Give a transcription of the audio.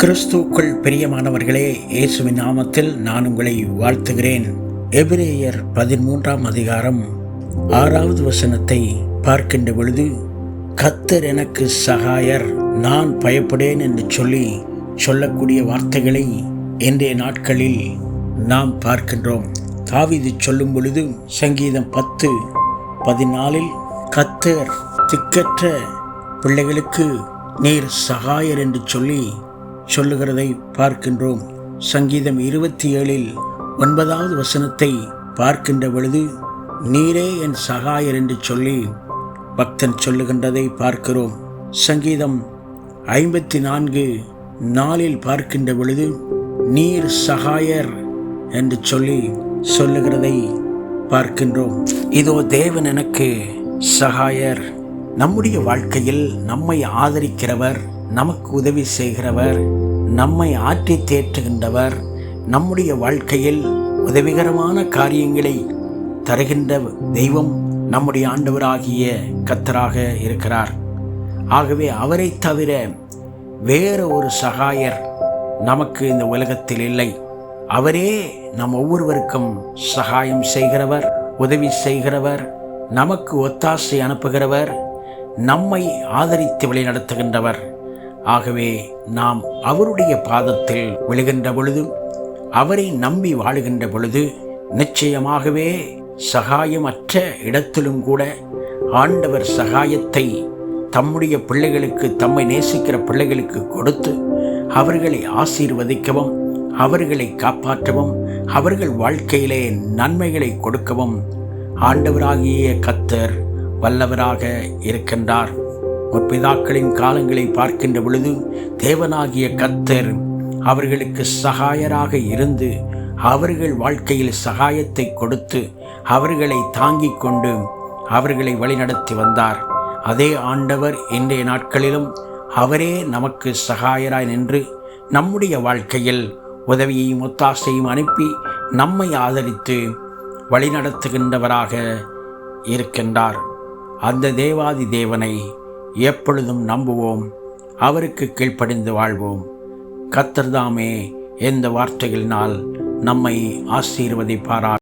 கிறிஸ்துவுக்குள் பிரியமானவர்களே, இயேசுவின் நாமத்தில் நான் உங்களை வாழ்த்துகிறேன். எபிரேயர் 13ஆம் அதிகாரம் 6வது வசனத்தை பார்க்கின்ற பொழுது, கர்த்தர் எனக்கு சகாயர், நான் பயப்படேன் என்று சொல்லக்கூடிய வார்த்தைகளை இன்றைய நாட்களில் நாம் பார்க்கின்றோம். தாவீது சொல்லும் பொழுது சங்கீதம் 10:14 கர்த்தர் திக்கற்ற பிள்ளைகளுக்கு நீர் சகாயர் என்று சொல்லுகிறதை பார்க்கின்றோம். சங்கீதம் 27:9வது வசனத்தை பார்க்கின்ற பொழுது, நீரே என் சகாயர் என்று பக்தன் சொல்லுகின்றதை பார்க்கிறோம். சங்கீதம் 54:4 பார்க்கின்ற பொழுது, நீர் சகாயர் என்று சொல்லுகிறதை பார்க்கின்றோம். இதோ தேவன் எனக்கு சகாயர். நம்முடைய வாழ்க்கையில் நம்மை ஆதரிக்கிறவர், நமக்கு உதவி செய்கிறவர், நம்மை ஆற்றி தேற்றுகின்றவர், நம்முடைய வாழ்க்கையில் உதவிகரமான காரியங்களை தருகின்ற தெய்வம் நம்முடைய ஆண்டவராகிய கர்த்தராக இருக்கிறார். ஆகவே அவரை தவிர வேற ஒரு சகாயர் நமக்கு இந்த உலகத்தில் இல்லை. அவரே நம் ஒவ்வொருவருக்கும் சகாயம் செய்கிறவர், உதவி செய்கிறவர், நமக்கு ஒத்தாசை அனுப்புகிறவர், நம்மை ஆதரித்து வழிநடத்துகின்றவர். ஆகவே நாம் அவருடைய பாதத்தில் விழுகின்ற பொழுது, அவரை நம்பி வாழுகின்ற பொழுது, நிச்சயமாகவே சகாயமற்ற இடத்திலும் கூட ஆண்டவர் சகாயத்தை தம்முடைய பிள்ளைகளுக்கு, தம்மை நேசிக்கிற பிள்ளைகளுக்கு கொடுத்து அவர்களை ஆசீர்வதிக்கவும், அவர்களை காப்பாற்றவும், அவர்கள் வாழ்க்கையிலே நன்மைகளை கொடுக்கவும் ஆண்டவராகிய கர்த்தர் வல்லவராக இருக்கின்றார். முற்பிதாக்களின் காலங்களை பார்க்கின்ற பொழுது தேவனாகிய கர்த்தர் அவர்களுக்கு சகாயராக இருந்து அவர்கள் வாழ்க்கையில் சகாயத்தை கொடுத்து அவர்களை தாங்கிக் கொண்டு அவர்களை வழிநடத்தி வந்தார். அதே ஆண்டவர் இன்றைய நாட்களிலும் அவரே நமக்கு சகாயராய் நின்று நம்முடைய வாழ்க்கையில் உதவியையும் ஒத்தாசையும் அனுப்பி நம்மை ஆதரித்து வழிநடத்துகின்றவராக இருக்கின்றார். அந்த தேவாதி தேவனை எப்பொழுதும் நம்புவோம், அவருக்கு கீழ்ப்படிந்து வாழ்வோம். கர்த்தர் தாமே எந்த வார்த்தைகளினால் நம்மை ஆசீர்வதிப்பாராக.